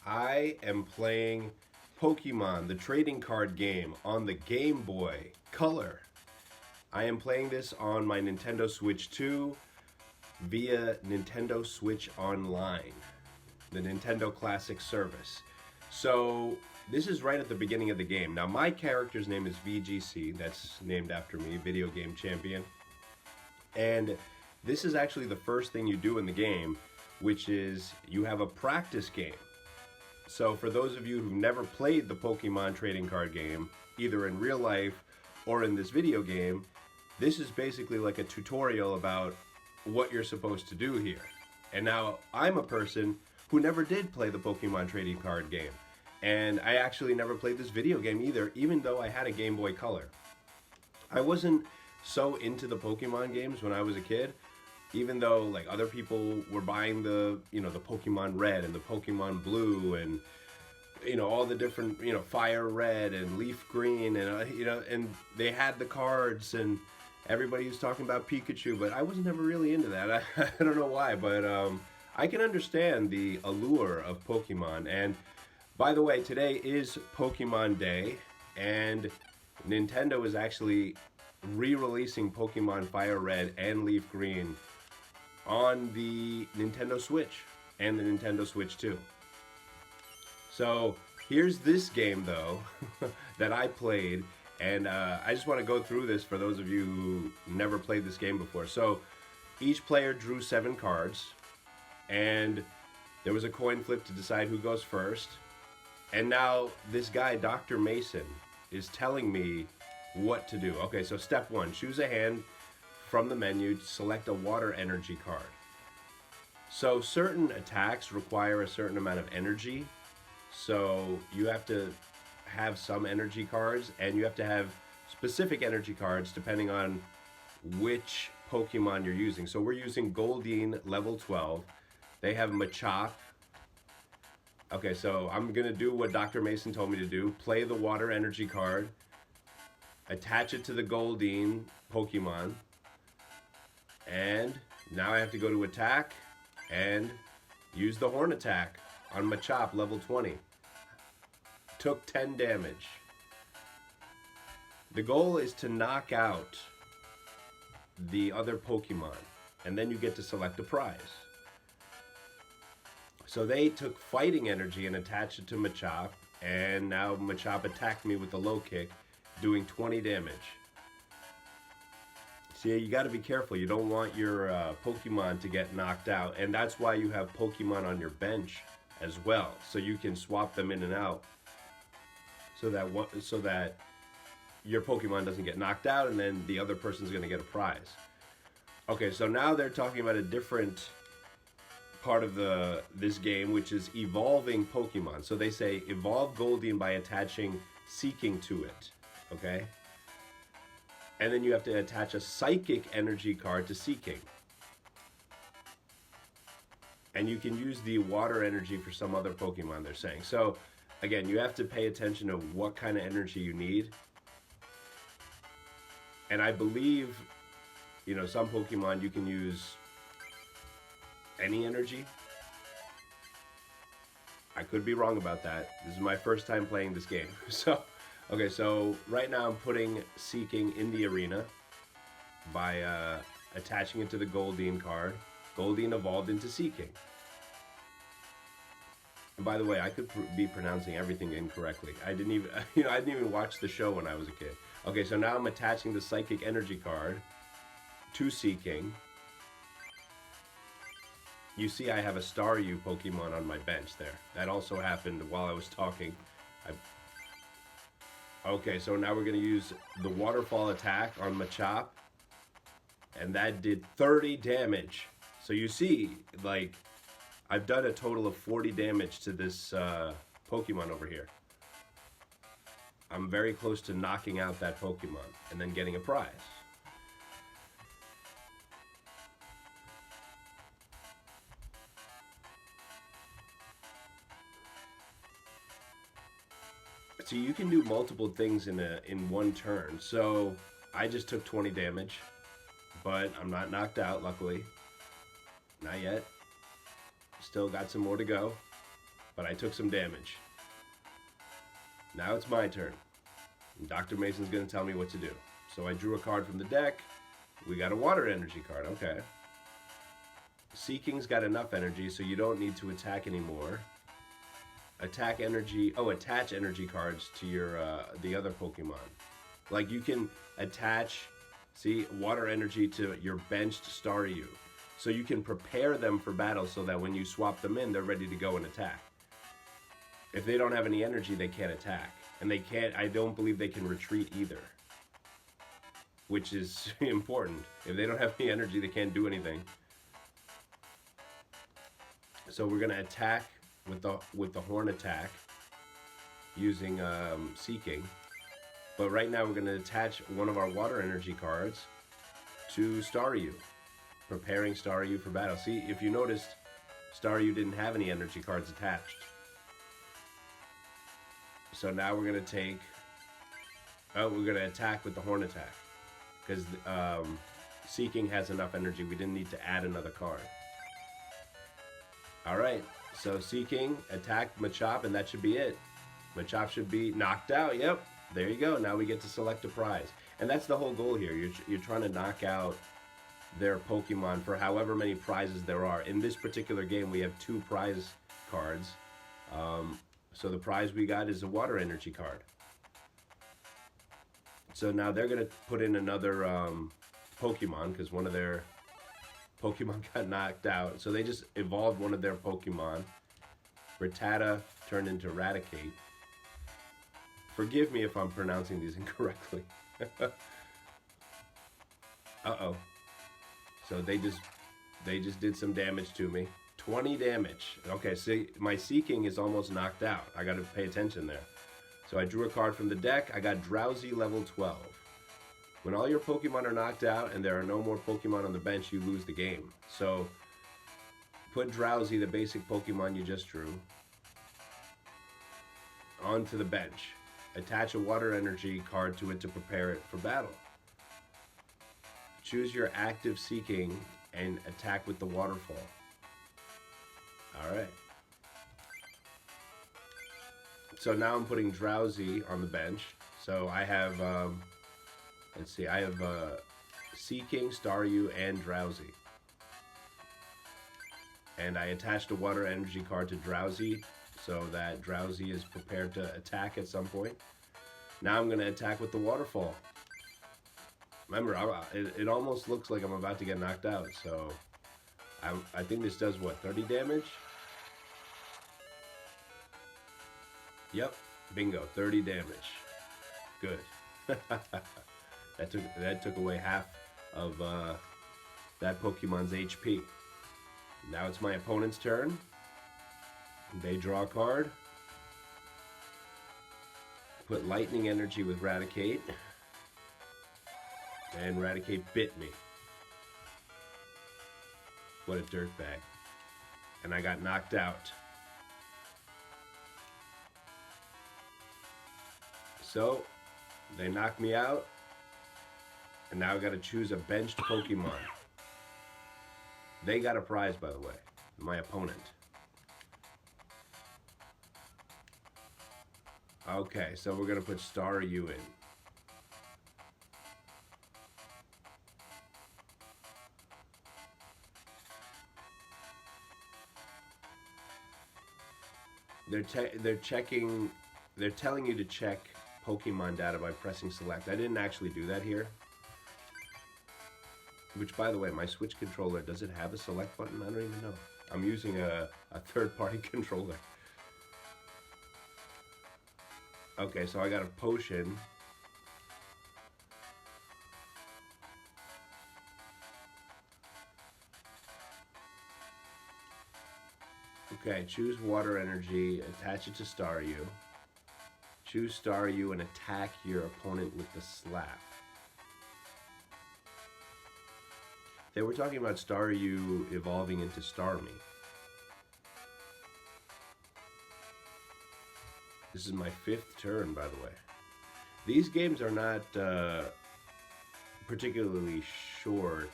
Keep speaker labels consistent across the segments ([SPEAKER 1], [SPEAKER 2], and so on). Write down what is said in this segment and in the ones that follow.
[SPEAKER 1] I am playing Pokemon, the trading card game on the Game Boy Color. I am playing this on my Nintendo Switch 2 via Nintendo Switch Online, the Nintendo Classic service. So, this is right at the beginning of the game. Now, my character's name is VGC, that's named after me, Video Game Champion. And this is actually the first thing you do in the game, which is you have a practice game. So for those of you who've never played the Pokemon trading card game, either in real life or in this video game, this is basically like a tutorial about what you're supposed to do here. And now I'm a person who never did play the Pokemon trading card game. And I actually never played this video game either, even though I had a Game Boy Color. I wasn't so into the Pokemon games when I was a kid, even though like other people were buying the the Pokemon Red and the Pokemon Blue and all the different Fire Red and Leaf Green and and they had the cards and everybody was talking about Pikachu, but I was never really into that. I don't know why, but I can understand the allure of Pokemon. And by the way, today is Pokemon Day, and Nintendo is actually re-releasing Pokemon Fire Red and Leaf Green on the Nintendo Switch and the Nintendo Switch 2. So here's this game though that I played, and I just want to go through this for those of you who never played this game before. So each player drew 7 cards, and there was a coin flip to decide who goes first. And now this guy, Dr. Mason, is telling me what to do. Okay, so step 1, choose a hand from the menu, select a water energy card. So certain attacks require a certain amount of energy, so you have to have some energy cards, and you have to have specific energy cards depending on which Pokemon you're using. So we're using Goldeen level 12. They have Machop. Okay, so I'm gonna do what Dr. Mason told me to do. Play the water energy card, attach it to the Goldeen Pokemon, and now I have to go to attack and use the horn attack on Machop level 20. Took 10 damage. The goal is to knock out the other Pokemon, and then you get to select a prize. So they took fighting energy and attached it to Machop, and now Machop attacked me with a low kick, doing 20 damage. See, you got to be careful. You don't want your Pokemon to get knocked out, and that's why you have Pokemon on your bench as well, so you can swap them in and out, so that your Pokemon doesn't get knocked out, and then the other person's going to get a prize. Okay, so now they're talking about a different part of this game, which is evolving Pokemon. So they say evolve Goldeen by attaching Seaking to it. Okay? And then you have to attach a psychic energy card to Seaking. And you can use the water energy for some other Pokemon, they're saying. So, again, you have to pay attention to what kind of energy you need. And I believe, some Pokemon you can use any energy. I could be wrong about that. This is my first time playing this game. So right now I'm putting Seaking in the arena by attaching it to the Goldeen card. Goldeen evolved into Seaking. And by the way, I could be pronouncing everything incorrectly. I didn't even watch the show when I was a kid. Okay, so now I'm attaching the Psychic Energy card to Seaking. You see I have a Staryu Pokemon on my bench there. That also happened while I was talking. Okay, so now we're going to use the Waterfall attack on Machop. And that did 30 damage. So you see, like, I've done a total of 40 damage to this Pokemon over here. I'm very close to knocking out that Pokemon and then getting a prize. So you can do multiple things in one turn. So I just took 20 damage, but I'm not knocked out, luckily. Not yet. Still got some more to go. but I took some damage. Now it's my turn. And Dr. Mason's going to tell me what to do. So I drew a card from the deck. We got a water energy card. Okay. Seaking's got enough energy, so you don't need to attack anymore. Attack energy. Oh, attach energy cards to your the other Pokemon. Like you can attach, see, water energy to your benched Staryu. So you can prepare them for battle so that when you swap them in, they're ready to go and attack. If they don't have any energy, they can't attack. And they can't, I don't believe they can retreat either. Which is important. If they don't have any energy, they can't do anything. So we're going to attack with the horn attack using Seaking. But right now we're going to attach one of our water energy cards to Staryu. Preparing Staryu for battle. See, if you noticed, Staryu didn't have any energy cards attached. So now we're going to take... Oh, we're going to attack with the horn attack. Because Seaking has enough energy. We didn't need to add another card. Alright, so Seaking attacked Machop, and that should be it. Machop should be knocked out. Yep, there you go. Now we get to select a prize. And that's the whole goal here. You're trying to knock out their Pokemon for however many prizes there are. In this particular game, we have 2 prize cards. So the prize we got is a water energy card. So now they're going to put in another Pokemon because one of their Pokemon got knocked out. So they just evolved one of their Pokemon. Rattata turned into Raticate. Forgive me if I'm pronouncing these incorrectly. Uh-oh. So they just did some damage to me. 20 damage. Okay, see, my Seaking is almost knocked out. I got to pay attention there. So I drew a card from the deck. I got Drowzee level 12. When all your Pokemon are knocked out and there are no more Pokemon on the bench, you lose the game. So put Drowzee, the basic Pokemon you just drew, onto the bench. Attach a water energy card to it to prepare it for battle. Choose your active Seaking and attack with the waterfall. Alright. So now I'm putting Drowzee on the bench. So I have, let's see, I have Seaking, Staryu, and Drowzee. And I attached a water energy card to Drowzee so that Drowzee is prepared to attack at some point. Now I'm going to attack with the waterfall. Remember, it almost looks like I'm about to get knocked out, so I think this does, what, 30 damage? Yep, bingo, 30 damage. Good. that took away half of that Pokemon's HP. Now it's my opponent's turn. They draw a card. Put lightning energy with Raticate. And Raticate bit me. What a dirtbag. And I got knocked out. So, they knocked me out. And now I gotta choose a benched Pokemon. They got a prize, by the way. My opponent. Okay, so we're gonna put Staryu in. They're telling you to check Pokemon data by pressing select. I didn't actually do that here. Which, by the way, my Switch controller, does it have a select button? I don't even know. I'm using a third-party controller. Okay, so I got a potion. Okay, choose water energy, attach it to Staryu. Choose Staryu and attack your opponent with the slap. They were talking about Staryu evolving into Starmie. This is my 5th turn, by the way. These games are not particularly short.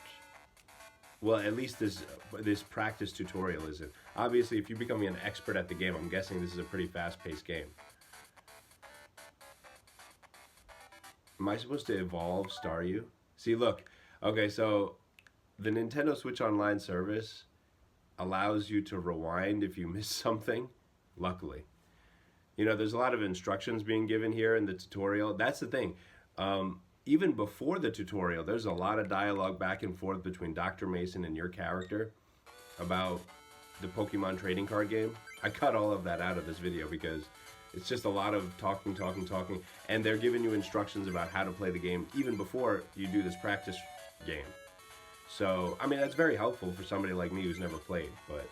[SPEAKER 1] Well, at least this practice tutorial isn't. Obviously, if you're becoming an expert at the game, I'm guessing this is a pretty fast-paced game. Am I supposed to evolve Staryu? See, look. Okay, so the Nintendo Switch Online service allows you to rewind if you miss something, luckily. You know, there's a lot of instructions being given here in the tutorial. That's the thing. Even before the tutorial, there's a lot of dialogue back and forth between Dr. Mason and your character about the Pokemon Trading Card Game. I cut all of that out of this video because it's just a lot of talking, and they're giving you instructions about how to play the game even before you do this practice game. So, I mean, that's very helpful for somebody like me who's never played, but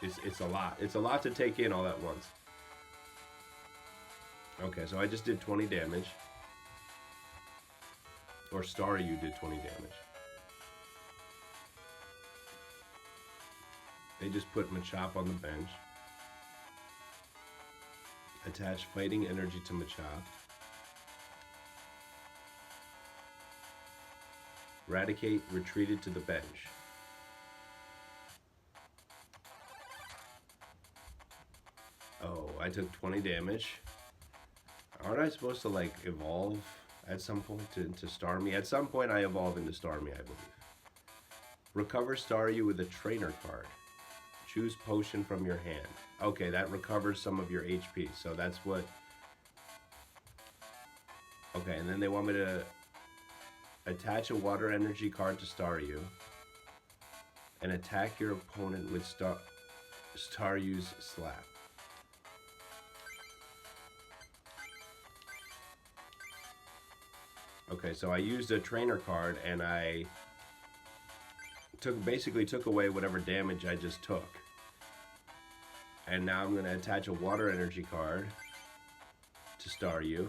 [SPEAKER 1] it's a lot. It's a lot to take in all at once. Okay, so I just did 20 damage. Or Staryu did 20 damage. They just put Machop on the bench. Attach fighting energy to Machop. Raticate retreated to the bench. Oh, I took 20 damage. Aren't I supposed to, like, evolve at some point into Starmie? At some point I evolve into Starmie, I believe. Recover Staryu with a trainer card. Choose potion from your hand. Okay, that recovers some of your HP, so that's what... Okay, and then they want me to attach a water energy card to Staryu and attack your opponent with Staryu's slap. Okay, so I used a trainer card and I basically took away whatever damage I just took. And now I'm going to attach a water energy card to Staryu.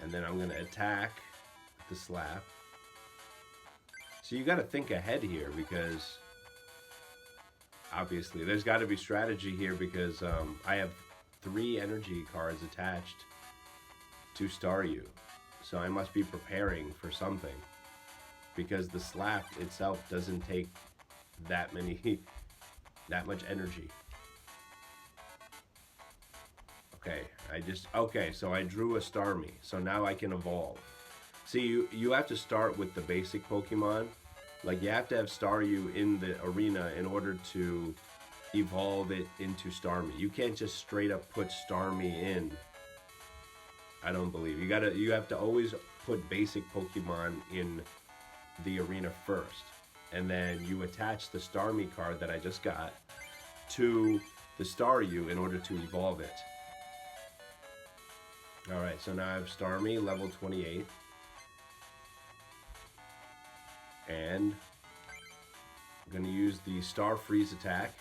[SPEAKER 1] And then I'm going to attack the slap. So you got to think ahead here because obviously there's got to be strategy here because I have 3 energy cards attached to Staryu, so I must be preparing for something because the slap itself doesn't take that much energy. Okay, so I drew a Starmie, so now I can evolve. See, you have to start with the basic Pokemon. Like, you have to have Staryu in the arena in order to evolve it into Starmie. You can't just straight up put Starmie in. I don't believe. You have to always put basic Pokemon in the arena first. And then you attach the Starmie card that I just got to the Staryu in order to evolve it. Alright, so now I have Starmie, level 28. And I'm going to use the Star Freeze attack.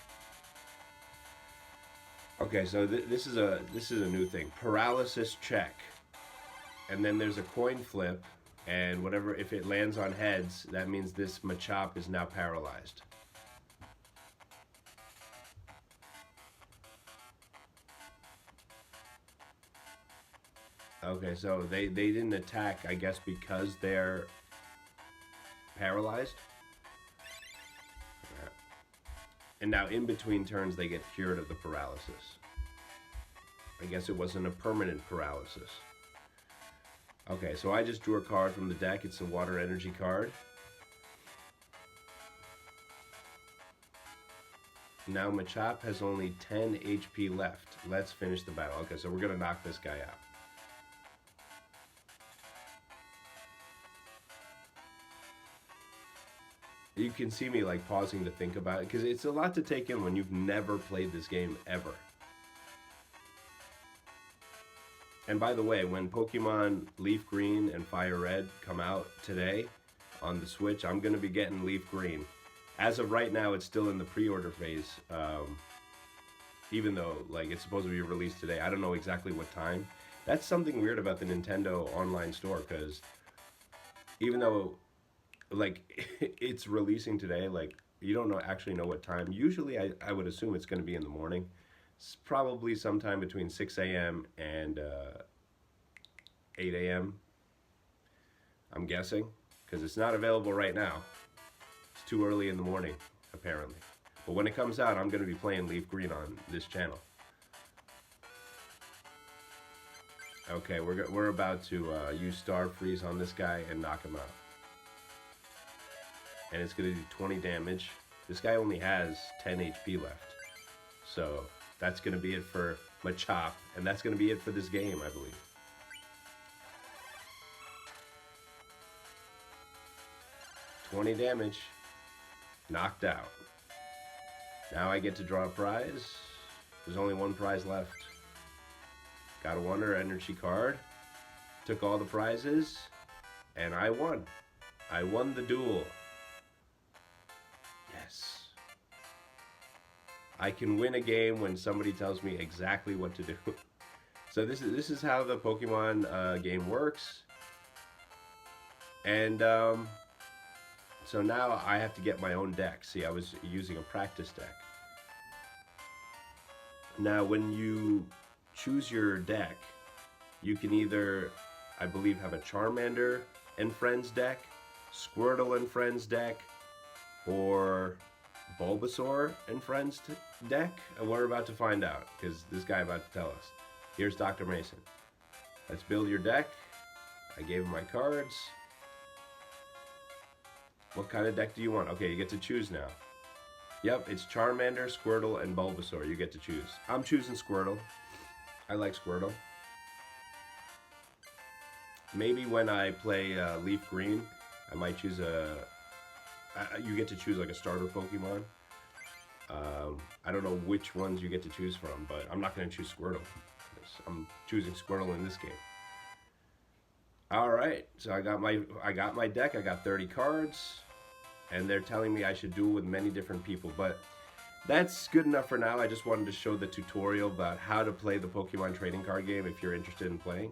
[SPEAKER 1] Okay, so this is a new thing. Paralysis check. And then there's a coin flip, and whatever, if it lands on heads, that means this Machop is now paralyzed. Okay, so they didn't attack, I guess, because they're paralyzed. And now in between turns they get cured of the paralysis. I guess it wasn't a permanent paralysis. Okay, so I just drew a card from the deck. It's a water energy card. Now Machop has only 10 HP left. Let's finish the battle. Okay, so we're going to knock this guy out. You can see me like pausing to think about it because it's a lot to take in when you've never played this game ever. And by the way, when Pokemon Leaf Green and Fire Red come out today on the Switch, I'm going to be getting Leaf Green. As of right now, it's still in the pre-order phase, even though like it's supposed to be released today. I don't know exactly what time. That's something weird about the Nintendo online store because even though like it's releasing today, like you don't actually know what time. Usually I would assume it's going to be in the morning. It's probably sometime between 6 a.m. and 8 a.m. I'm guessing, because it's not available right now. It's too early in the morning, apparently. But when it comes out, I'm going to be playing Leaf Green on this channel. Okay, we're about to use Star Freeze on this guy and knock him out. And it's going to do 20 damage. This guy only has 10 HP left. So that's going to be it for Machop. And that's going to be it for this game, I believe. $20 damage. Knocked out. Now I get to draw a prize. There's only one prize left. Got a Wonder Energy card. Took all the prizes. And I won. I won the duel. Yes. I can win a game when somebody tells me exactly what to do. So this is how the Pokemon game works. And so now I have to get my own deck. See, I was using a practice deck. Now when you choose your deck, you can either, I believe, have a Charmander and Friends deck, Squirtle and Friends deck, or Bulbasaur and Friends deck. And we're about to find out, because this guy about to tell us. Here's Dr. Mason. Let's build your deck. I gave him my cards. What kind of deck do you want? Okay, you get to choose now. Yep, it's Charmander, Squirtle, and Bulbasaur. You get to choose. I'm choosing Squirtle. I like Squirtle. Maybe when I play Leaf Green, I might choose you get to choose like a starter Pokemon. I don't know which ones you get to choose from, but I'm not going to choose Squirtle. I'm choosing Squirtle in this game. All right, so I got my deck. I got 30 cards, and they're telling me I should duel with many different people, but that's good enough for now. I just wanted to show the tutorial about how to play the Pokemon trading card game if you're interested in playing.